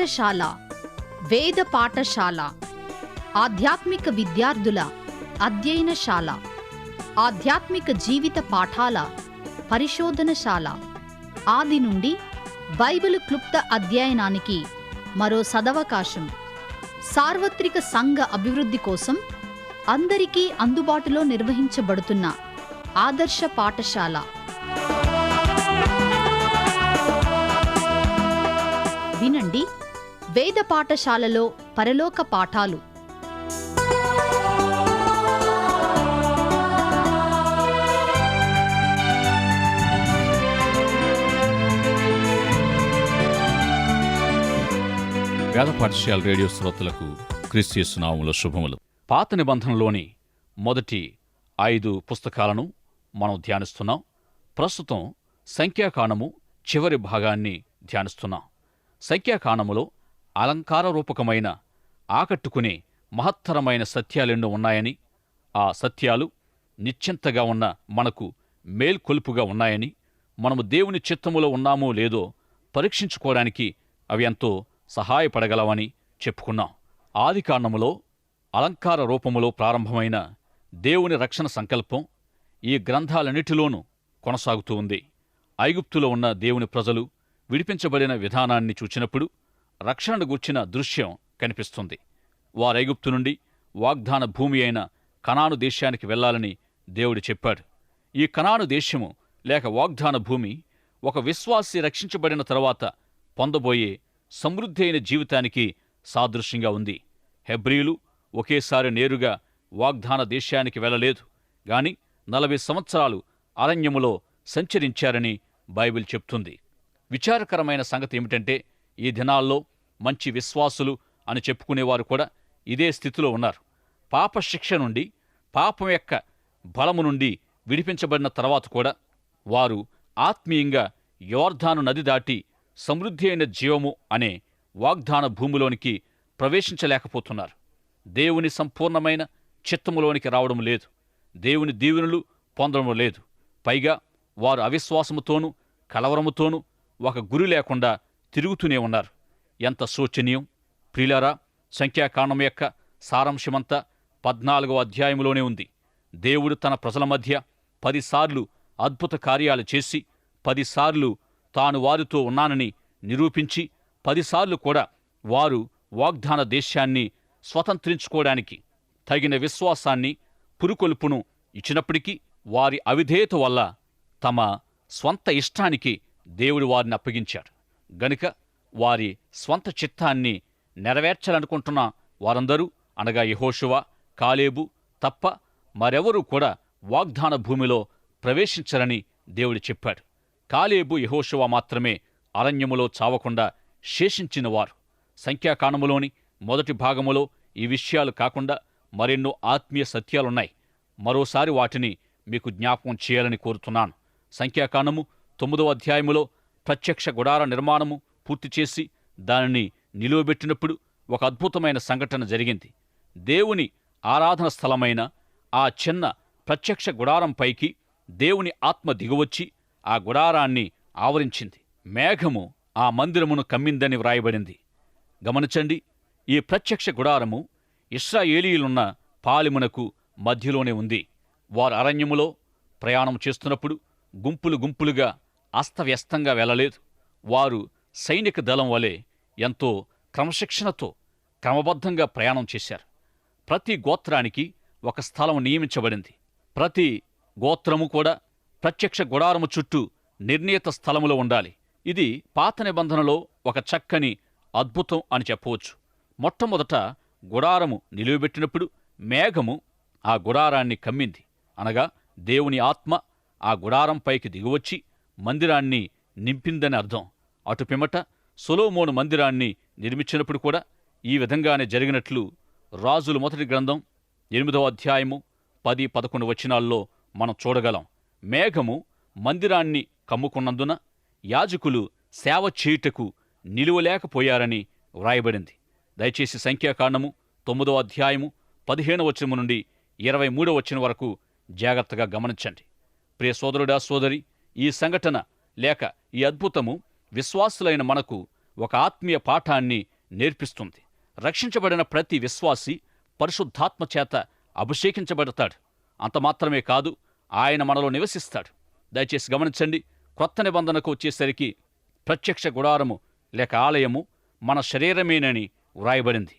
పాఠశాల, వేద పాఠశాల, ఆధ్యాత్మిక విద్యార్థుల అధ్యయనశాల, ఆధ్యాత్మిక జీవిత పాఠాల పరిశోధనశాల, ఆది నుండి బైబిల్ క్లుప్త అధ్యయనానికి మరో సదవకాశం. సార్వత్రిక సంఘ అభివృద్ధి కోసం అందరికీ అందుబాటులో నిర్వహించబడుతున్న ఆదర్శ పాఠశాల. వినండి, వేద పాఠశాలలో పరలోక పాఠాలు. వేద పాఠశాల రేడియో శ్రోతలకు క్రీస్తు యేసు నామములో శుభములు. పాత నిబంధనలోని మొదటి 5 పుస్తకాలను మనం ధ్యానిస్తున్నాం. ప్రస్తుతం సంఖ్యాకాండము చివరి భాగాన్ని ధ్యానిస్తున్నాం. సంఖ్యాకాండములో అలంకార రూపకమైన, ఆకట్టుకునే మహత్తరమైన సత్యాలెన్నో ఉన్నాయని, ఆ సత్యాలు నిశ్చింతగా ఉన్న మనకు మేల్కొల్పుగా ఉన్నాయని, మనము దేవుని చిత్తములో ఉన్నామో లేదో పరీక్షించుకోవడానికి అవి ఎంతో సహాయపడగలవని చెప్పుకున్నాం. ఆదికాండములో అలంకార రూపములో ప్రారంభమైన దేవుని రక్షణ సంకల్పం ఈ గ్రంథాలన్నిటిలోనూ కొనసాగుతూ ఉంది. ఐగుప్తులో ఉన్న దేవుని ప్రజలు విడిపించబడిన విధానాన్ని చూచినప్పుడు రక్షణను గూర్చిన దృశ్యం కనిపిస్తుంది. వారు ఐగుప్తు నుండి వాగ్దాన భూమి అయిన కనాను దేశానికి వెళ్లాలని దేవుడు చెప్పాడు. ఈ కనాను దేశము లేక వాగ్దాన భూమి ఒక విశ్వాసి రక్షించబడిన తరువాత పొందబోయే సమృద్ధి అయిన జీవితానికి సాదృశ్యంగా ఉంది. హెబ్రీలు ఒకేసారి నేరుగా వాగ్దాన దేశానికి వెళ్లలేదు గాని 40 సంవత్సరాలు అరణ్యములో సంచరించారని బైబిల్ చెప్తుంది. విచారకరమైన సంగతి ఏమిటంటే, ఈ దినాల్లో మంచి విశ్వాసులు అని చెప్పుకునేవారు కూడా ఇదే స్థితిలో ఉన్నారు. పాప శిక్ష నుండి, పాపం యొక్క బలము నుండి విడిపించబడిన తర్వాత కూడా వారు ఆత్మీయంగా యోర్దాను నది దాటి సమృద్ధి అయిన జీవము అనే వాగ్దాన భూమిలోనికి ప్రవేశించలేకపోతున్నారు. దేవుని సంపూర్ణమైన చిత్తములోనికి రావడం లేదు. దేవుని దీవెనలు పొందడం లేదు. పైగా వారు అవిశ్వాసముతోనూ కలవరముతోనూ ఒక గురి లేకుండా తిరుగుతూనే ఉన్నారు. ఎంత శోచనీయం! ప్రియులారా, సంఖ్యాకాండం యొక్క సారాంశమంతా 14వ అధ్యాయంలోనే ఉంది. దేవుడు తన ప్రజల మధ్య 10 సార్లు అద్భుత కార్యాలు చేసి, 10 సార్లు తాను వారితో ఉన్నానని నిరూపించి, 10 సార్లు కూడా వారు వాగ్దాన దేశాన్ని స్వతంత్రించుకోవడానికి తగిన విశ్వాసాన్ని, పురుకొల్పును ఇచ్చినప్పటికీ వారి అవిధేయత వల్ల తమ స్వంత ఇష్టానికి దేవుడు వారిని అప్పగించాడు. గనుక వారి స్వంత చిత్తాన్ని నెరవేర్చాలనుకుంటున్న వారందరూ, అనగా యెహోషువ, కాలేబు తప్ప మరెవరూ కూడా వాగ్దాన భూమిలో ప్రవేశించరని దేవుడు చెప్పాడు. కాలేబు, యెహోషువ మాత్రమే అరణ్యములో చావకుండా శేషించినవారు. సంఖ్యాకాండములోని మొదటి భాగములో ఈ విషయాలు కాకుండా మరెన్నో ఆత్మీయ సత్యాలున్నాయి. మరోసారి వాటిని మీకు జ్ఞాపకం చేయాలని కోరుతున్నాను. సంఖ్యాకాండము 9వ అధ్యాయములో ప్రత్యక్ష గుడార నిర్మాణము పూర్తి చేసి దానిని నిలువబెట్టినప్పుడు ఒక అద్భుతమైన సంఘటన జరిగింది. దేవుని ఆరాధన స్థలమైన ఆ చిన్న ప్రత్యక్ష గుడారం పైకి దేవుని ఆత్మ దిగువచ్చి ఆ గుడారాన్ని ఆవరించింది. మేఘము ఆ మందిరమును కమ్మిందని వ్రాయబడింది. గమనించండి, ఈ ప్రత్యక్ష గుడారము ఇశ్రాయేలీయులున్న పాలెమునకు మధ్యలోనే ఉంది. వారు అరణ్యములో ప్రయాణం చేస్తున్నప్పుడు గుంపులు గుంపులుగా అస్తవ్యస్తంగా వెళ్ళలేదు. వారు సైనిక దళం వలె ఎంతో క్రమశిక్షణతో క్రమబద్ధంగా ప్రయాణం చేశారు. ప్రతి గోత్రానికి ఒక స్థలం నియమించబడింది. ప్రతి గోత్రము కూడా ప్రత్యక్ష గుడారము చుట్టూ నిర్ణీత స్థలములో ఉండాలి. ఇది పాత నిబంధనలో ఒక చక్కని అద్భుతం అని చెప్పవచ్చు. మొట్టమొదట గుడారము నిలువబెట్టినప్పుడు మేఘము ఆ గుడారాన్ని కమ్మింది. అనగా దేవుని ఆత్మ ఆ గుడారం పైకి దిగువచ్చి మందిరాన్ని నింపిందని అర్థం. అటు పిమ్మట సొలొమోను మందిరాన్ని నిర్మించినప్పుడు కూడా ఈ విధంగానే జరిగినట్లు రాజుల మొదటి గ్రంథం 8వ అధ్యాయము 10-11 వచనాల్లో మనం చూడగలం. మేఘము మందిరాన్ని కమ్ముకున్నందున యాజకులు సేవ చేయుటకు నిలువలేకపోయారని వ్రాయబడింది. దయచేసి సంఖ్యాకాండము 9వ అధ్యాయము 15వ వచనము నుండి 23వ వచనం వరకు జాగ్రత్తగా గమనించండి. ప్రియ సోదరుడా, సోదరి, ఈ సంఘటన లేక ఈ అద్భుతము విశ్వాసులైన మనకు ఒక ఆత్మీయ పాఠాన్ని నేర్పిస్తుంది. రక్షించబడిన ప్రతి విశ్వాసి పరిశుద్ధాత్మ చేత అభిషేకించబడతాడు. అంత మాత్రమే కాదు, ఆయన మనలో నివసిస్తాడు. దయచేసి గమనించండి, క్రొత్త నిబంధనకు వచ్చేసరికి ప్రత్యక్ష గుడారము లేక ఆలయము మన శరీరమేనని వ్రాయబడింది.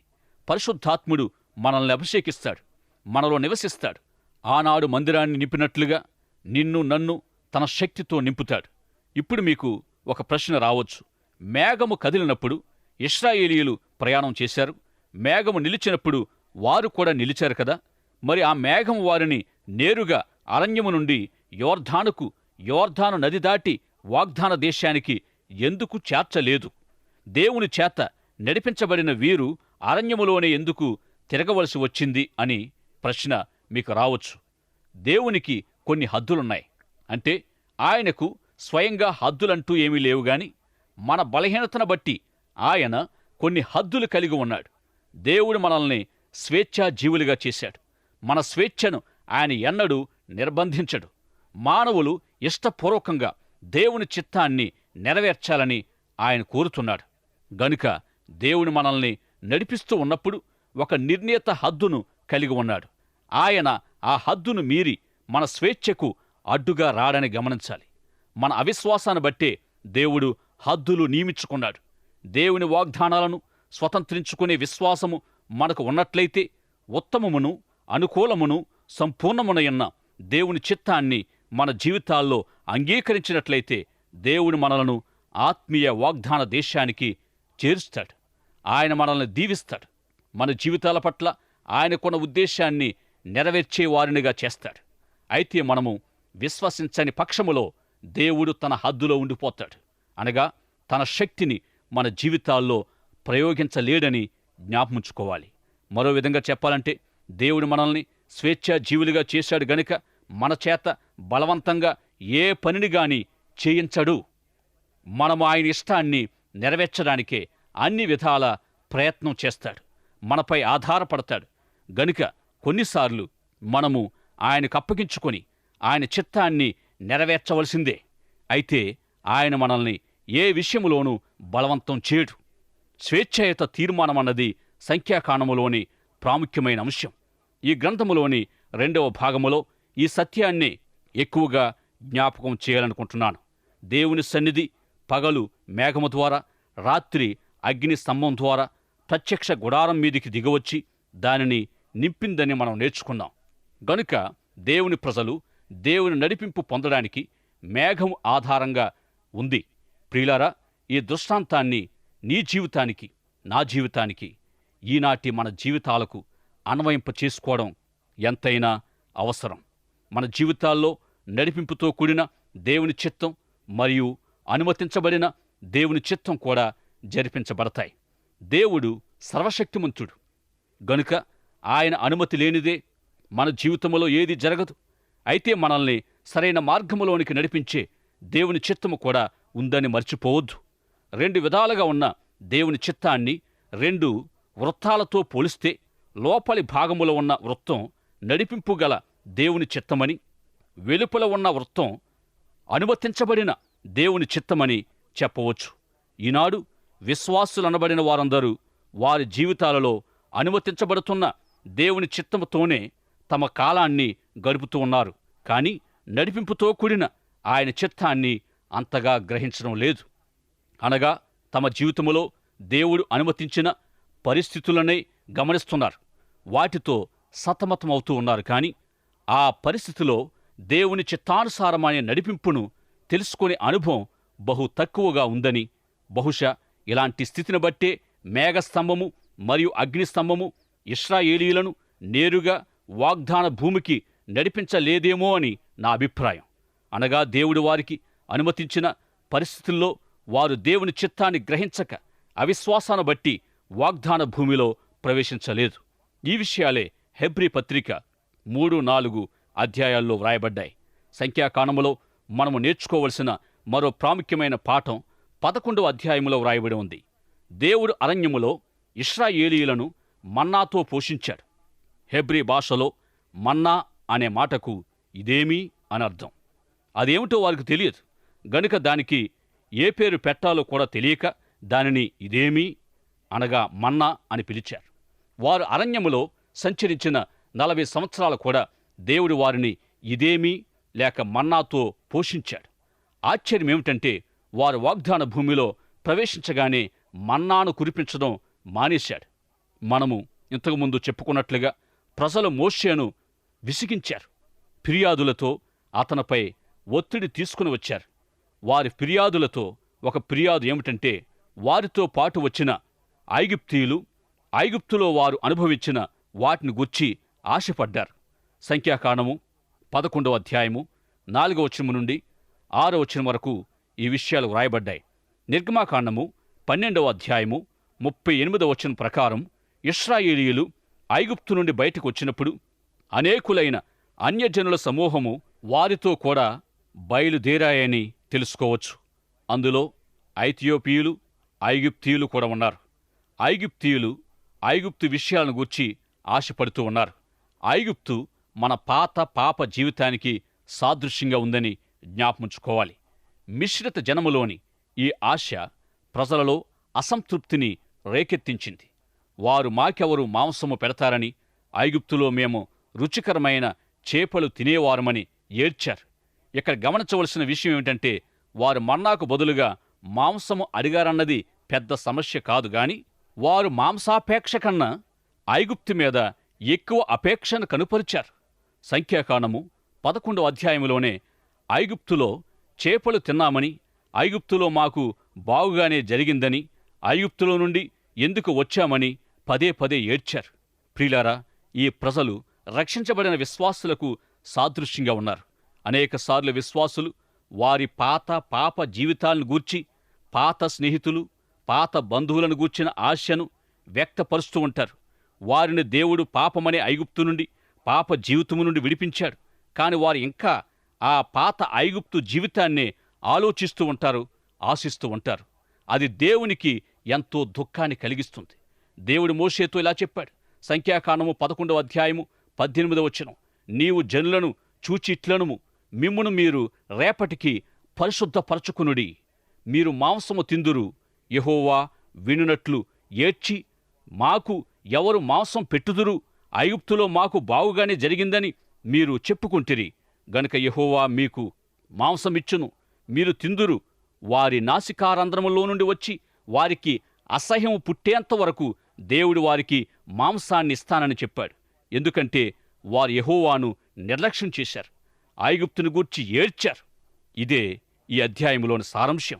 పరిశుద్ధాత్ముడు మనల్ని అభిషేకిస్తాడు, మనలో నివసిస్తాడు. ఆనాడు మందిరాన్ని నింపినట్లుగా నిన్ను నన్ను తన శక్తితో నింపుతాడు. ఇప్పుడు మీకు ఒక ప్రశ్న రావచ్చు. మేఘము కదిలినప్పుడు ఇశ్రాయేలీయులు ప్రయాణం చేశారు, మేఘము నిలిచినప్పుడు వారు కూడా నిలిచారు కదా. మరి ఆ మేఘము వారిని నేరుగా అరణ్యము నుండి యోర్దాను నది దాటి వాగ్దాన దేశానికి ఎందుకు చేర్చలేదు? దేవుని చేత నడిపించబడిన వీరు అరణ్యములోనే ఎందుకు తిరగవలసి వచ్చింది అని ప్రశ్న మీకు రావచ్చు. దేవునికి కొన్ని హద్దులున్నాయి. అంటే ఆయనకు స్వయంగా హద్దులంటూ ఏమీ లేవు గాని మన బలహీనతను బట్టి ఆయన కొన్ని హద్దులు కలిగి ఉన్నాడు. దేవుడు మనల్ని స్వేచ్ఛా జీవులుగా చేశాడు. మన స్వేచ్ఛను ఆయన ఎన్నడూ నిర్బంధించడు. మానవులు ఇష్టపూర్వకంగా దేవుని చిత్తాన్ని నెరవేర్చాలని ఆయన కోరుతున్నాడు. గనుక దేవుని మనల్ని నడిపిస్తూ ఉన్నప్పుడు ఒక నిర్ణీత హద్దును కలిగి ఉన్నాడు. ఆయన ఆ హద్దును మీరి మన స్వేచ్ఛకు అడ్డుగా రాడని గమనించాలి. మన అవిశ్వాసాన్ని బట్టే దేవుడు హద్దులు నియమించుకున్నాడు. దేవుని వాగ్దానాలను స్వతంత్రించుకునే విశ్వాసము మనకు ఉన్నట్లయితే ఉత్తమమును అనుకూలమును సంపూర్ణమునయన్న దేవుని చిత్తాన్ని మన జీవితాల్లో అంగీకరించినట్లయితే దేవుడు మనలను ఆత్మీయ వాగ్దాన దేశానికి చేరుస్తాడు. ఆయన మనల్ని దీవిస్తాడు. మన జీవితాల పట్ల ఆయనకున్న ఉద్దేశాన్ని నెరవేర్చే వారినిగా చేస్తాడు. అయితే మనము విశ్వసించని పక్షములో దేవుడు తన హద్దులో ఉండిపోతాడు. అనగా తన శక్తిని మన జీవితాల్లో ప్రయోగించలేడని జ్ఞాపముంచుకోవాలి. మరో విధంగా చెప్పాలంటే దేవుడు మనల్ని స్వేచ్ఛా జీవులుగా చేశాడు గనుక మన చేత బలవంతంగా ఏ పనిని గాని చేయించడు. మనము ఆయన ఇష్టాన్ని నెరవేర్చడానికే అన్ని విధాల ప్రయత్నం చేస్తాడు. మనపై ఆధారపడతాడు. గనుక కొన్నిసార్లు మనము ఆయనకు అప్పగించుకొని ఆయన చిత్తాన్ని నెరవేర్చవలసిందే. అయితే ఆయన మనల్ని ఏ విషయములోనూ బలవంతం చేయడు. స్వేచ్ఛాయుత తీర్మానమన్నది సంఖ్యాకాండములోని ప్రాముఖ్యమైన అంశం. ఈ గ్రంథములోని 2వ భాగములో ఈ సత్యాన్ని ఎక్కువగా జ్ఞాపకం చేయాలనుకుంటున్నాను. దేవుని సన్నిధి పగలు మేఘము ద్వారా, రాత్రి అగ్ని స్తంభం ద్వారా ప్రత్యక్ష గుడారం మీదికి దిగవచ్చి దానిని నింపిందని మనం నేర్చుకున్నాం. గనుక దేవుని ప్రజలు దేవుని నడిపింపు పొందడానికి మేఘం ఆధారంగా ఉంది. ప్రియులారా, ఈ దృష్టాంతాన్ని నీ జీవితానికి, నా జీవితానికి, ఈనాటి మన జీవితాలకు అన్వయింప చేసుకోవడం ఎంతైనా అవసరం. మన జీవితాల్లో నడిపింపుతో కూడిన దేవుని చిత్తం మరియు అనుమతించబడిన దేవుని చిత్తం కూడా జరిపించబడతాయి. దేవుడు సర్వశక్తిమంతుడు గనుక ఆయన అనుమతి లేనిదే మన జీవితంలో ఏది జరగదు. అయితే మనల్ని సరైన మార్గములోనికి నడిపించే దేవుని చిత్తము కూడా ఉందని మర్చిపోవద్దు. 2 విధాలుగా ఉన్న దేవుని చిత్తాన్ని 2 వృత్తాలతో పోలిస్తే లోపలి భాగములో ఉన్న వృత్తం నడిపింపు గల దేవుని చిత్తమని, వెలుపల ఉన్న వృత్తం అనుమతించబడిన దేవుని చిత్తమని చెప్పవచ్చు. ఈనాడు విశ్వాసులనబడిన వారందరూ వారి జీవితాలలో అనుమతించబడుతున్న దేవుని చిత్తముతోనే తమ కాలాన్ని గడుపుతూ ఉన్నారు. కానీ నడిపింపుతో కూడిన ఆయన చిత్తాన్ని అంతగా గ్రహించడం లేదు. అనగా తమ జీవితంలో దేవుడు అనుమతించిన పరిస్థితులనే గమనిస్తున్నారు. వాటితో సతమతమవుతూ ఉన్నారు. కానీ ఆ పరిస్థితిలో దేవుని చిత్తానుసారమైన నడిపింపును తెలుసుకునే అనుభవం బహు తక్కువగా ఉందని, బహుశా ఇలాంటి స్థితిని బట్టే మేఘస్తంభము మరియు అగ్నిస్తంభము ఇశ్రాయేలీయులను నేరుగా వాగ్దాన భూమికి నడిపించలేదేమో అని నా అభిప్రాయం. అనగా దేవుడు వారికి అనుమతించిన పరిస్థితుల్లో వారు దేవుని చిత్తాన్ని గ్రహించక అవిశ్వాసాన్ని బట్టి వాగ్దాన భూమిలో ప్రవేశించలేదు. ఈ విషయాలే హెబ్రీ పత్రిక 3-4 అధ్యాయాల్లో వ్రాయబడ్డాయి. సంఖ్యాకాండములో మనము నేర్చుకోవలసిన మరో ప్రాముఖ్యమైన పాఠం 11వ అధ్యాయములో వ్రాయబడి ఉంది. దేవుడు అరణ్యములో ఇశ్రాయేలీయులను మన్నాతో పోషించాడు. హెబ్రీ భాషలో మన్నా అనే మాటకు ఇదేమీ అనర్థం. అదేమిటో వారికి తెలియదు గనుక దానికి ఏ పేరు పెట్టాలో కూడా తెలియక దానిని ఇదేమీ అనగా మన్నా అని పిలిచారు. వారు అరణ్యములో సంచరించిన 40 సంవత్సరాలు కూడా దేవుడు వారిని ఇదేమీ లేక మన్నాతో పోషించాడు. ఆశ్చర్యమేమిటంటే వారు వాగ్దాన భూమిలో ప్రవేశించగానే మన్నాను కురిపించడం మానేశాడు. మనము ఇంతకుముందు చెప్పుకున్నట్లుగా ప్రజలు మోషేను విసిగించారు. ఫిర్యాదులతో అతనిపై ఒత్తిడి తీసుకుని వచ్చారు. వారి ఫిర్యాదులతో ఒక ఫిర్యాదు ఏమిటంటే వారితో పాటు వచ్చిన ఐగుప్తీయులు ఐగుప్తులో వారు అనుభవించిన వాటిని గుర్చి ఆశపడ్డారు. సంఖ్యాకాండము 11వ అధ్యాయము 4వ వచనం నుండి 6వ వచనం వరకు ఈ విషయాలు వ్రాయబడ్డాయి. నిర్గమాకాండము 12వ అధ్యాయము 38వ వచనం ప్రకారం ఇశ్రాయేలీయులు ఐగుప్తు నుండి బయటకు వచ్చినప్పుడు అనేకులైన అన్యజనుల సమూహము వారితో కూడా బయలుదేరాయని తెలుసుకోవచ్చు. అందులో ఐథియోపియులు ఐగుప్తీయులు కూడా ఉన్నారు. ఐగుప్తీయులు ఐగుప్తు విషయాలను గూర్చి ఆశపడుతూ ఉన్నారు. ఐగుప్తు మన పాప జీవితానికి సాదృశ్యంగా ఉందని జ్ఞాపముంచుకోవాలి. మిశ్రిత జనములోని ఈ ఆశ ప్రజలలో అసంతృప్తిని రేకెత్తించింది. వారు మాకెవరు మాంసము పెడతారని, ఐగుప్తులో మేము రుచికరమైన చేపలు తినేవారమని ఏడ్చారు. ఇక్కడ గమనించవలసిన విషయం ఏమిటంటే వారు మన్నాకు బదులుగా మాంసము అడిగారన్నది పెద్ద సమస్య కాదు గాని వారు మాంసాపేక్ష కన్నా ఐగుప్తు మీద ఎక్కువ అపేక్షను కనుపరిచారు. సంఖ్యాకాండము 11వ అధ్యాయంలోనే ఐగుప్తులో చేపలు తిన్నామని, ఐగుప్తులో మాకు బాగుగానే జరిగిందని, ఐగుప్తులో నుండి ఎందుకు వచ్చామని పదే పదే ఏడ్చారు. ప్రియులారా, ఈ ప్రజలు రక్షించబడిన విశ్వాసులకు సాదృశ్యంగా ఉన్నారు. అనేకసార్లు విశ్వాసులు వారి పాప జీవితాలను గూర్చి, పాత స్నేహితులు, పాత బంధువులను గూర్చిన ఆశను వ్యక్తపరుస్తూ ఉంటారు. వారిని దేవుడు పాపమనే ఐగుప్తు నుండి, పాప జీవితము నుండి విడిపించాడు. కాని వారు ఇంకా ఆ పాత ఐగుప్తు జీవితాన్నే ఆలోచిస్తూ ఉంటారు, ఆశిస్తూ ఉంటారు. అది దేవునికి ఎంతో దుఃఖాన్ని కలిగిస్తుంది. దేవుడు మోషేతో ఇలా చెప్పాడు. సంఖ్యాకాండము 11వ అధ్యాయము 18వ వచనం, నీవు జనులను చూచిట్లనుము, మిమ్మును మీరు రేపటికి పరిశుద్ధపరచుకునుడి, మీరు మాంసము తిందురు, యెహోవా వినునట్లు ఏడ్చి, మాకు ఎవరు మాంసం పెట్టుదురు, ఐగుప్తులో మాకు బావుగానే జరిగిందని మీరు చెప్పుకుంటిరి గనుక యెహోవా మీకు మాంసమిచ్చును, మీరు తిందురు. వారి నాసికారంధ్రములో నుండి వచ్చి వారికి అసహ్యం పుట్టేంత వరకు దేవుడు వారికి మాంసాన్ని ఇస్తానని చెప్పాడు. ఎందుకంటే వారు యెహోవాను నిర్లక్ష్యం చేశారు, ఐగుప్తును గూర్చి ఏడ్చారు. ఇదే ఈ అధ్యాయంలోని సారాంశం.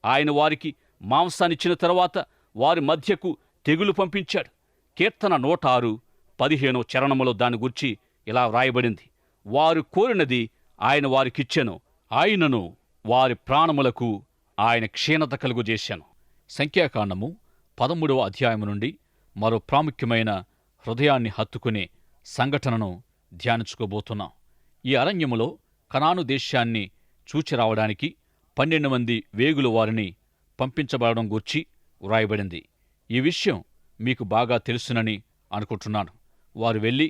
ఆయన వారికి మాంసాన్నిచ్చిన తరువాత వారి మధ్యకు తెగులు పంపించాడు. కీర్తన 106:15 చరణములో దాని గూర్చి ఇలా వ్రాయబడింది, వారు కోరినది ఆయన వారికిచ్చెను, ఆయనను వారి ప్రాణములకు ఆయన క్షీణత కలుగజేశాను. సంఖ్యాకాండము 13వ అధ్యాయము నుండి మరో ప్రాముఖ్యమైన హృదయాన్ని హత్తుకునే సంఘటనను ధ్యానించుకోబోతున్నాం. ఈ అరణ్యములో కనాను దేశాన్ని చూచిరావడానికి 12 మంది వేగుల వారిని పంపించబడడం గూర్చి వ్రాయబడింది. ఈ విషయం మీకు బాగా తెలుసునని అనుకుంటున్నాను. వారు వెళ్ళి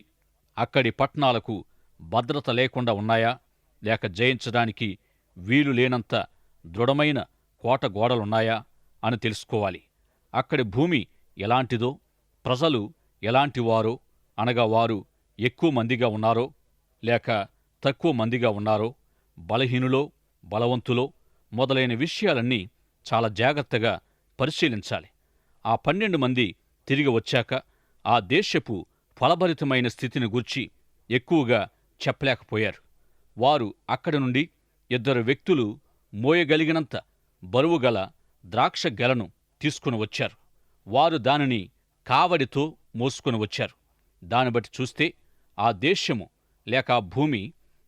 అక్కడి పట్టణాలకు భద్రత లేకుండా ఉన్నాయా, లేక జయించడానికి వీలు లేనంత దృఢమైన కోట గోడలున్నాయా అని తెలుసుకోవాలి. అక్కడి భూమి ఎలాంటిదో, ప్రజలు ఎలాంటివారో, అనగా వారు ఎక్కువ మందిగా ఉన్నారో లేక తక్కువ మందిగా ఉన్నారో, బలహీనులో బలవంతులో మొదలైన విషయాలన్నీ చాలా జాగ్రత్తగా పరిశీలించాలి. ఆ 12 మంది తిరిగి వచ్చాక ఆ దేశపు ఫలభరితమైన స్థితిని గూర్చి ఎక్కువగా చెప్పలేకపోయారు. వారు అక్కడి నుండి 2 వ్యక్తులు మోయగలిగినంత బరువుగల ద్రాక్ష గెలను తీసుకుని వచ్చారు. వారు దానిని కావడితో మోసుకుని వచ్చారు. దాన్ని బట్టి చూస్తే ఆ దేశము లేక ఆ భూమి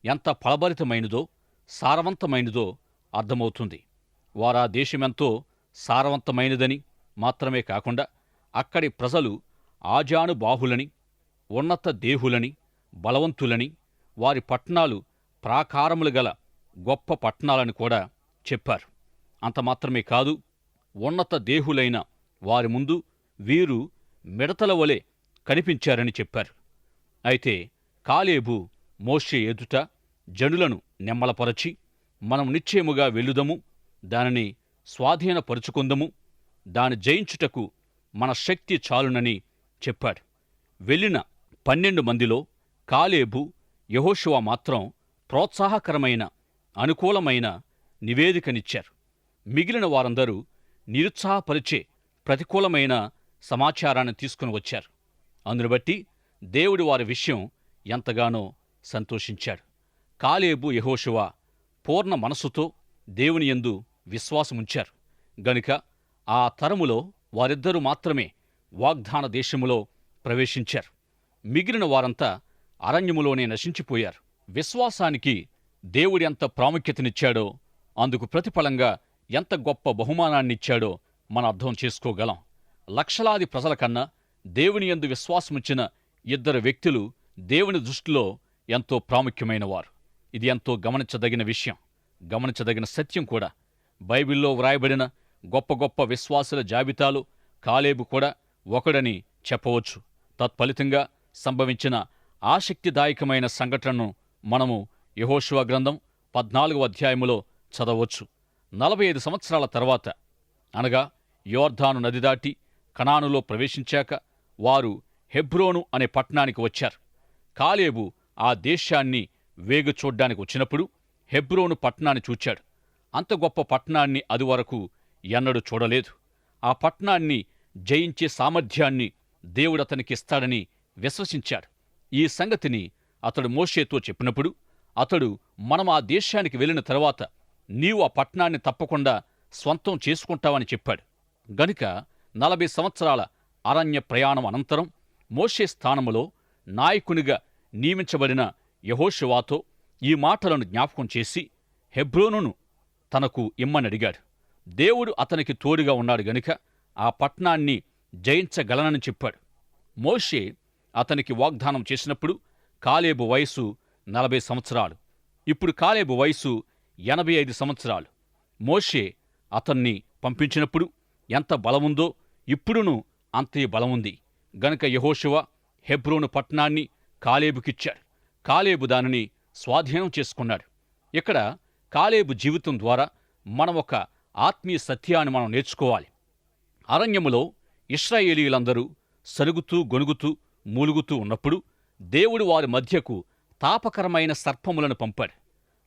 ఎంత ఫలభరితమైనదో, సారవంతమైనదో అర్థమవుతుంది. వారా దేశమెంతో సారవంతమైనదని మాత్రమే కాకుండా అక్కడి ప్రజలు ఆజానుబాహులని, ఉన్నత దేహులని, బలవంతులని, వారి పట్టణాలు ప్రాకారములు గల గొప్ప పట్టణాలని కూడా చెప్పారు. అంత మాత్రమే కాదు, ఉన్నత దేహులైన వారి ముందు వీరు మిడతల వలె కనిపించారని చెప్పారు. అయితే కాలేబు మోషే ఎదుట జనులను నెమ్మలపరచి, మనం నిశ్చయముగా వెళ్ళుదము, దానిని స్వాధీనపరుచుకుందము, దాని జయించుటకు మన శక్తి చాలునని చెప్పాడు. వెళ్ళిన 12 మందిలో కాలేబు, యెహోషువ మాత్రం ప్రోత్సాహకరమైన, అనుకూలమైన నివేదికనిచ్చారు. మిగిలిన వారందరూ నిరుత్సాహపరిచే ప్రతికూలమైన సమాచారాన్ని తీసుకుని వచ్చారు. అందును బట్టి దేవుడు వారి విషయం ఎంతగానో సంతోషించాడు. కాలేబు, యెహోషువ పూర్ణ మనసుతో దేవుని యందు విశ్వాసముంచారు గనుక ఆ తరములో వారిద్దరూ మాత్రమే వాగ్దాన దేశములో ప్రవేశించారు. మిగిలిన వారంతా అరణ్యములోనే నశించిపోయారు. విశ్వాసానికి దేవుడు ఎంత ప్రాముఖ్యతనిచ్చాడో, అందుకు ప్రతిఫలంగా ఎంత గొప్ప బహుమానాన్నిచ్చాడో మనం అర్థం చేసుకోగలం. లక్షలాది ప్రజల కన్నా దేవుని యందు విశ్వాసముంచిన 2 వ్యక్తులు దేవుని దృష్టిలో ఎంతో ప్రాముఖ్యమైనవారు. ఇది ఎంతో గమనించదగిన విషయం, గమనించదగిన సత్యం కూడా. బైబిల్లో వ్రాయబడిన గొప్ప గొప్ప విశ్వాసుల జాబితాలో కాలేబు కూడా ఒకడని చెప్పవచ్చు. తత్ఫలితంగా సంభవించిన ఆసక్తిదాయకమైన సంఘటనను మనము యెహోషువ గ్రంథం 14వ అధ్యాయములో చదవచ్చు. 45 సంవత్సరాల తర్వాత, అనగా యోర్దాను నది దాటి కనానులో ప్రవేశించాక వారు హెబ్రోను అనే పట్టణానికి వచ్చారు. కాలేబు ఆ దేశాన్ని వేగు చూడ్డానికి వచ్చినప్పుడు హెబ్రోను పట్టణాన్ని చూచాడు. అంత గొప్ప పట్టణాన్ని అదివరకు ఎన్నడూ చూడలేదు. ఆ పట్టణాన్ని జయించే సామర్థ్యాన్ని దేవుడతనికిస్తాడని విశ్వసించాడు. ఈ సంగతిని అతడు మోషేతో చెప్పినప్పుడు అతడు, మనం ఆ దేశానికి వెళ్ళిన తరువాత నీవు ఆ పట్టణాన్ని తప్పకుండా స్వంతం చేసుకుంటావని చెప్పాడు. గనుక 40 సంవత్సరాల అరణ్య ప్రయాణం అనంతరం మోషే స్థానములో నాయకునిగా నియమించబడిన యెహోషువతో ఈ మాటలను జ్ఞాపకం చేసి హెబ్రోనును తనకు ఇమ్మనడిగాడు. దేవుడు అతనికి తోడుగా ఉన్నాడు గనుక ఆ పట్టణాన్ని జయించగలనని చెప్పాడు. మోషే అతనికి వాగ్దానం చేసినప్పుడు కాలేబు వయసు 40 సంవత్సరాలు. ఇప్పుడు కాలేబు వయసు 85 సంవత్సరాలు. మోషే అతన్ని పంపించినప్పుడు ఎంత బలముందో ఇప్పుడును అంతే బలముంది గనుక యెహోషువ హెబ్రోను పట్టణాన్ని కాలేబుకిచ్చాడు. కాలేబు దానిని స్వాధీనం చేసుకున్నాడు. ఇక్కడ కాలేబు జీవితం ద్వారా మనం ఒక ఆత్మీయ సత్యాన్ని మనం నేర్చుకోవాలి. అరణ్యములో ఇశ్రాయేలీయులందరూ సరుగుతూ గొనుగుతూ మూలుగుతూ ఉన్నప్పుడు దేవుడు వారి మధ్యకు తాపకరమైన సర్పములను పంపాడు.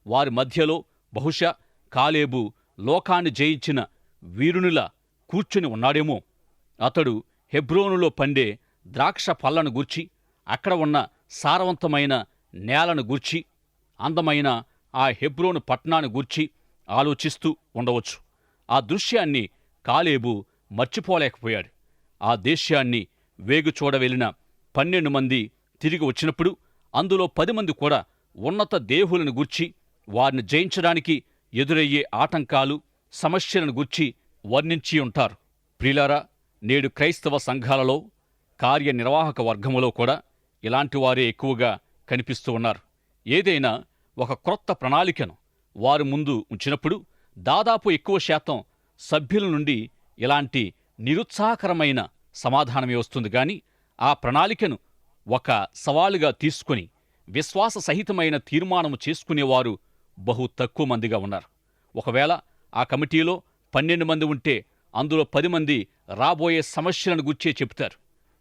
వారి మధ్యలో బహుశా కాలేబు లోకాన్ని జయించిన వీరునిలా కూర్చుని ఉన్నాడేమో. అతడు హెబ్రోనులో పండే ద్రాక్ష పళ్లను గూర్చి, అక్కడ ఉన్న సారవంతమైన నేలను గూర్చి, అందమైన ఆ హెబ్రోను పట్టణాన్ని గూర్చి ఆలోచిస్తూ ఉండవచ్చు. ఆ దృశ్యాన్ని కాలేబు మర్చిపోలేకపోయాడు. ఆ దేశాన్ని వేగు చూడవెళ్ళిన 12 మంది తిరిగి వచ్చినప్పుడు అందులో 10 మంది కూడా ఉన్నత దేవులను గూర్చి, వారిని జయించడానికి ఎదురయ్యే ఆటంకాలు, సమస్యలను గూర్చి వర్ణించి ఉంటారు. ప్రియులారా, నేడు క్రైస్తవ సంఘాలలో కార్యనిర్వాహక వర్గములో కూడా ఇలాంటి వారే ఎక్కువగా కనిపిస్తూ ఉన్నారు. ఏదైనా ఒక క్రొత్త ప్రణాళికను వారు ముందు ఉంచినప్పుడు దాదాపు ఎక్కువ శాతం సభ్యుల నుండి ఇలాంటి నిరుత్సాహకరమైన సమాధానమే వస్తుంది. గాని ఆ ప్రణాళికను ఒక సవాలుగా తీసుకుని విశ్వాస సహితమైన తీర్మానము చేసుకునేవారు బహు తక్కువ మందిగా ఉన్నారు. ఒకవేళ ఆ కమిటీలో 12 మంది ఉంటే అందులో 10 మంది రాబోయే సమస్యలను గుర్చే చెబుతారు.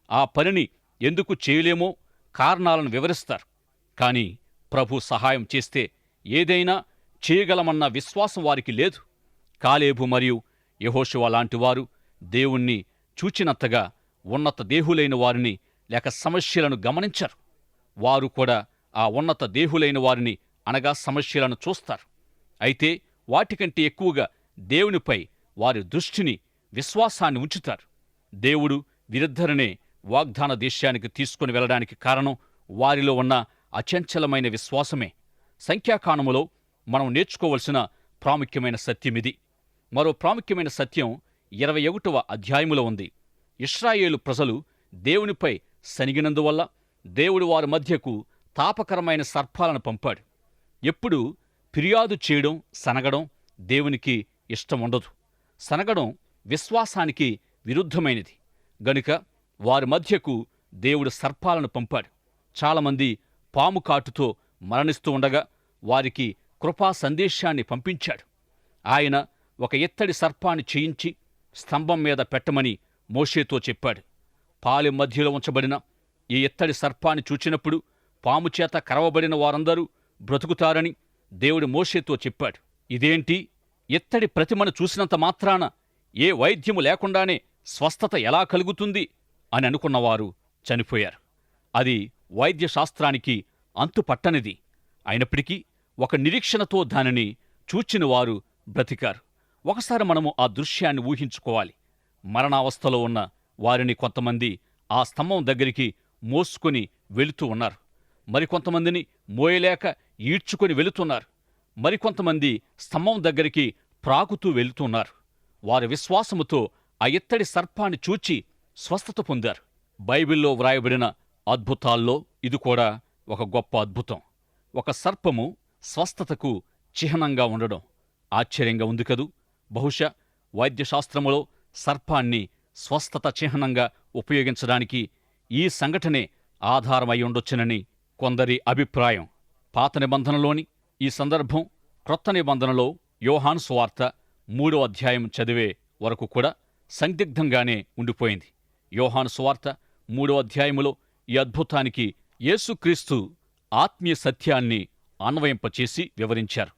ఆ పనిని ఎందుకు చేయలేమో కారణాలను వివరిస్తారు. కానీ ప్రభు సహాయం చేస్తే ఏదైనా చేయగలమన్న విశ్వాసం వారికి లేదు. కాలేబు మరియు యెహోషువ లాంటివారు దేవుణ్ణి చూచినంతగా ఉన్నత దేహులైన వారిని లేక సమస్యలను గమనించరు. వారు కూడా ఆ ఉన్నత దేహులైన వారిని అనగా సమస్యలను చూస్తారు. అయితే వాటికంటే ఎక్కువగా దేవునిపై వారి దృష్టిని, విశ్వాసాన్ని ఉంచుతారు. దేవుడు వీరిద్దరినే వాగ్దాన దేశానికి తీసుకుని వెళ్ళడానికి కారణం వారిలో ఉన్న అచంచలమైన విశ్వాసమే. సంఖ్యాకాండములో మనం నేర్చుకోవలసిన ప్రాముఖ్యమైన సత్యమిది. మరో ప్రాముఖ్యమైన సత్యం 21వ అధ్యాయములో ఉంది. ఇశ్రాయేలు ప్రజలు దేవునిపై సనిగినందువల్ల దేవుడు వారి మధ్యకు తాపకరమైన సర్పాలను పంపాడు. ఎప్పుడు ఫిర్యాదు చేయడం, సనగడం దేవునికి ఇష్టముండదు. సనగడం విశ్వాసానికి విరుద్ధమైనది గనుక వారి మధ్యకు దేవుడు సర్పాలను పంపాడు. చాలామంది పాము కాటుతో మరణిస్తూ ఉండగా వారికి కృపా సందేశాన్ని పంపించాడు. ఆయన ఒక ఇత్తడి సర్పాన్ని చేయించి స్తంభం మీద పెట్టమని మోషేతో చెప్పాడు. పాలెం మధ్యలో ఉంచబడిన ఈ ఇత్తడి సర్పాన్ని చూచినప్పుడు పాము చేత కరవబడిన వారందరూ బ్రతుకుతారని దేవుడు మోషేతో చెప్పాడు. ఇదేంటి, ఇత్తడి ప్రతిమను చూసినంత మాత్రాన ఏ వైద్యము లేకుండానే స్వస్థత ఎలా కలుగుతుంది అని అనుకున్నవారు చనిపోయారు. అది వైద్యశాస్త్రానికి అంతుపట్టనిది. అయినప్పటికీ ఒక నిరీక్షణతో దానిని చూచినవారు బ్రతికారు. ఒకసారి మనము ఆ దృశ్యాన్ని ఊహించుకోవాలి. మరణావస్థలో ఉన్న వారిని కొంతమంది ఆ స్తంభం దగ్గరికి మోసుకొని వెళుతూ ఉన్నారు. మరికొంతమందిని మోయలేక ఈడ్చుకొని వెళుతున్నారు. మరికొంతమంది స్తంభం దగ్గరికి ప్రాకుతూ వెళుతున్నారు. వారి విశ్వాసముతో ఆ ఇత్తడి సర్పాన్ని చూచి స్వస్థత పొందారు. బైబిల్లో వ్రాయబడిన అద్భుతాల్లో ఇది కూడా ఒక గొప్ప అద్భుతం. ఒక సర్పము స్వస్థతకు చిహ్నంగా ఉండడం ఆశ్చర్యంగా ఉంది కదూ. బహుశా వైద్యశాస్త్రములో సర్పాన్ని స్వస్థత చిహ్నంగా ఉపయోగించడానికి ఈ సంఘటనే ఆధారమై ఉండొచ్చునని కొందరి అభిప్రాయం. పాత నిబంధనలోని ఈ సందర్భం క్రొత్త నిబంధనలో యోహాను సువార్త 3వ అధ్యాయం చదివే వరకు కూడా సందిగ్ధంగానే ఉండిపోయింది. యోహాను సువార్త 3వ అధ్యాయములో ఈ అద్భుతానికి యేసుక్రీస్తు ఆత్మీయ సత్యాన్ని అన్వయింపచేసి వివరించారు.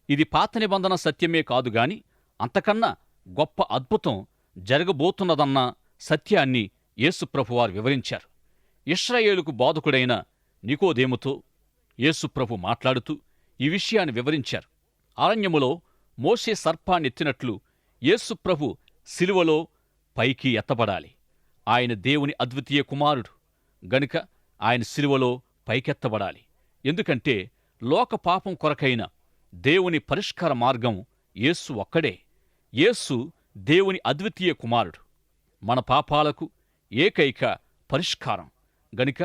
ఇది పాత నిబంధన సత్యమే కాదుగాని అంతకన్నా గొప్ప అద్భుతం జరగబోతున్నదన్న సత్యాన్ని యేసుప్రభువారు వివరించారు. ఇశ్రాయేలుకు బోధకుడైన నికోదేముతో యేసుప్రభు మాట్లాడుతూ ఈ విషయాన్ని వివరించారు. అరణ్యములో మోషే సర్పాన్నెత్తినట్లు యేసుప్రభు శిలువలో పైకి ఎత్తబడాలి. ఆయన దేవుని అద్వితీయ కుమారుడు గనుక ఆయన శిలువలో పైకెత్తబడాలి. ఎందుకంటే లోక పాపం కొరకైన దేవుని పరిష్కార మార్గం యేసు ఒక్కడే. యేసు దేవుని అద్వితీయ కుమారుడు, మన పాపాలకు ఏకైక పరిష్కారం గనుక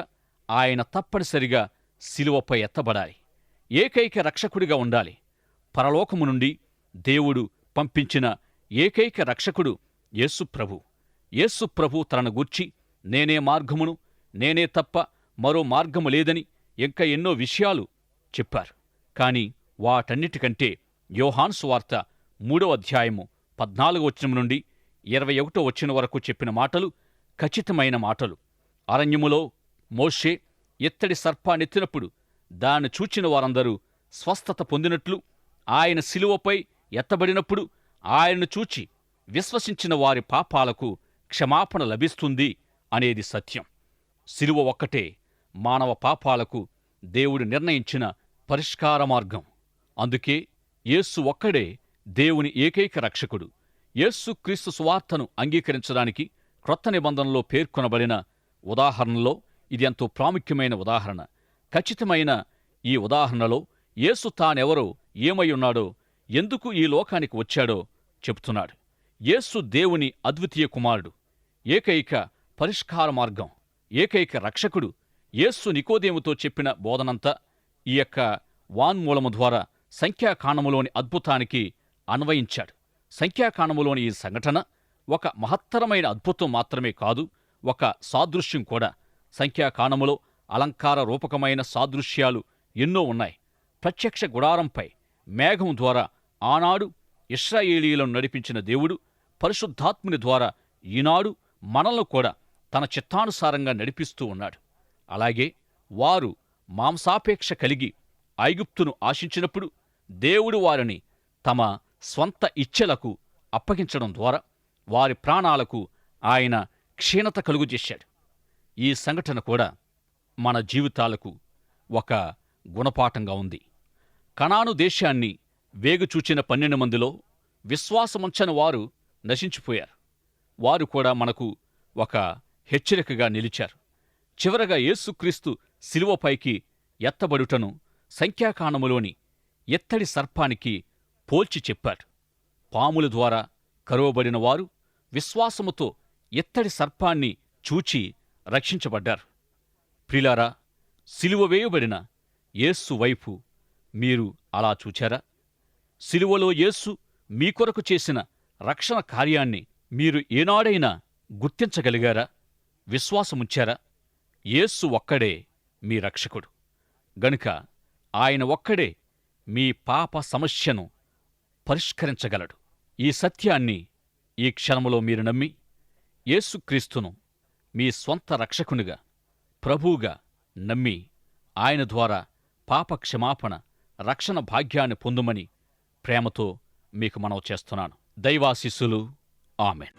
ఆయన తప్పనిసరిగా శిలువపై ఎత్తబడాలి. ఏకైక రక్షకుడిగా ఉండాలి. పరలోకము నుండి దేవుడు పంపించిన ఏకైక రక్షకుడు యేసుప్రభు. యేసుప్రభు తనను గూర్చి నేనే మార్గమును, నేనే తప్ప మరో మార్గము లేదని ఇంకా ఎన్నో విషయాలు చెప్పారు. కాని వాటన్నిటికంటే యోహాను సువార్త 3వ అధ్యాయము 14వ వచనం నుండి 21వ వచనం వరకు చెప్పిన మాటలు ఖచ్చితమైన మాటలు. అరణ్యములో మోషే ఇత్తడి సర్పాన్నెత్తినప్పుడు దాన్ని చూచిన వారందరూ స్వస్థత పొందినట్లు, ఆయన శిలువపై ఎత్తబడినప్పుడు ఆయనను చూచి విశ్వసించిన వారి పాపాలకు క్షమాపణ లభిస్తుంది అనేది సత్యం. శిలువ ఒక్కటే మానవ పాపాలకు దేవుడు నిర్ణయించిన పరిష్కార మార్గం. అందుకే యేసు ఒక్కడే దేవుని ఏకైక రక్షకుడు. యేసుక్రీస్తు సువార్తను అంగీకరించడానికి క్రొత్త నిబంధనలో పేర్కొనబడిన ఉదాహరణలో ఇది ఎంతో ప్రాముఖ్యమైన ఉదాహరణ. ఖచ్చితమైన ఈ ఉదాహరణలో యేసు తానెవరో, ఏమయ్యున్నాడో, ఎందుకు ఈ లోకానికి వచ్చాడో చెబుతున్నాడు. యేసు దేవుని అద్వితీయ కుమారుడు, ఏకైక పరిష్కార మార్గం, ఏకైక రక్షకుడు. యేసు నికోదేముతో చెప్పిన బోధనంతా ఈ యొక్క వాన్మూలము ద్వారా సంఖ్యాకాండములోని అద్భుతానికి అన్వయించాడు. సంఖ్యాకాండములోని ఈ సంఘటన ఒక మహత్తరమైన అద్భుతం మాత్రమే కాదు, ఒక సాదృశ్యం కూడా. సంఖ్యాకాండములో అలంకార రూపకమైన సాదృశ్యాలు ఎన్నో ఉన్నాయి. ప్రత్యక్ష గుడారంపై మేఘం ద్వారా ఆనాడు ఇశ్రాయేలీయులను నడిపించిన దేవుడు పరిశుద్ధాత్ముని ద్వారా ఈనాడు మనల్ని కూడా తన చిత్తానుసారంగా నడిపిస్తూ ఉన్నాడు. అలాగే వారు మాంసాపేక్ష కలిగి ఐగుప్తును ఆశించినప్పుడు దేవుడు వారిని తమ స్వంత ఇచ్ఛలకు అప్పగించడం ద్వారా వారి ప్రాణాలకు ఆయన క్షీణత కలుగుజేశాడు. ఈ సంఘటన కూడా మన జీవితాలకు ఒక గుణపాఠంగా ఉంది. కనాను దేశాన్ని వేగుచూచిన 12 మందిలో విశ్వాసముంచని వారు నశించిపోయారు. వారు కూడా మనకు ఒక హెచ్చరికగా నిలిచారు. చివరగా యేసుక్రీస్తు శిలువపైకి ఎత్తబడుటను సంఖ్యాకాండములోని ఎత్తడి సర్పానికి పోల్చి చెప్పాడు. పాముల ద్వారా కరువబడిన వారు విశ్వాసముతో ఎత్తడి సర్పాన్ని చూచి రక్షించబడ్డారు. ప్రిలారా, శిలువ వేయబడిన యేసు వైపు మీరు అలా చూచారా? శిలువలో యేసు మీ కొరకు చేసిన రక్షణ కార్యాన్ని మీరు ఏనాడైనా గుర్తించగలిగారా? విశ్వాసముంచారా? యేసు ఒక్కడే మీ రక్షకుడు గనుక ఆయన ఒక్కడే మీ పాప సమస్యను పరిష్కరించగలడు. ఈ సత్యాన్ని ఈ క్షణములో మీరు నమ్మి యేసుక్రీస్తును మీ స్వంత రక్షకునిగా, ప్రభువుగా నమ్మి ఆయన ద్వారా పాప క్షమాపణ, రక్షణ భాగ్యాన్ని పొందుమని ప్రేమతో మీకు మనవి చేస్తున్నాను. దైవాశీస్సులు. ఆమేన్.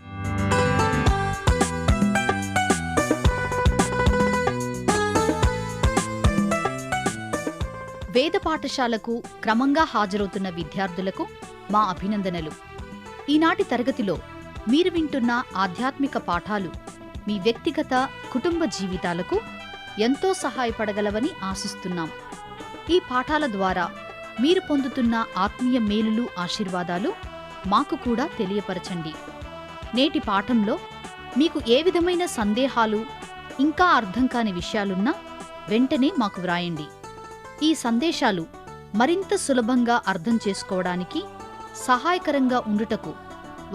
వేద పాఠశాలకు క్రమంగా హాజరవుతున్న విద్యార్థులకు మా అభినందనలు. ఈనాటి తరగతిలో మీరు వింటున్న ఆధ్యాత్మిక పాఠాలు మీ వ్యక్తిగత, కుటుంబ జీవితాలకు ఎంతో సహాయపడగలవని ఆశిస్తున్నాం. ఈ పాఠాల ద్వారా మీరు పొందుతున్న ఆత్మీయ మేలులు, ఆశీర్వాదాలు మాకు కూడా తెలియపరచండి. నేటి పాఠంలో మీకు ఏ విధమైన సందేహాలు, ఇంకా అర్థం కాని విషయాలున్నా వెంటనే మాకు వ్రాయండి. ఈ సందేశాలు మరింత సులభంగా అర్థం చేసుకోవడానికి సహాయకరంగా ఉండుటకు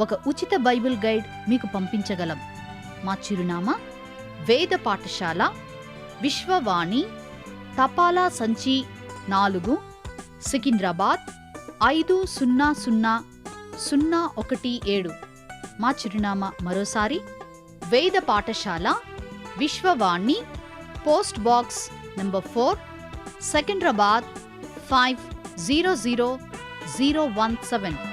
ఒక ఉచిత బైబిల్ గైడ్ మీకు పంపించగలం. మా చిరునామా: వేద పాఠశాల, విశ్వవాణి, తపాలా సంచి 4, సికింద్రాబాద్ 500017. మా చిరునామా మరోసారి: వేద పాఠశాల, Vishwavani, post box number 4, Secunderabad 500017.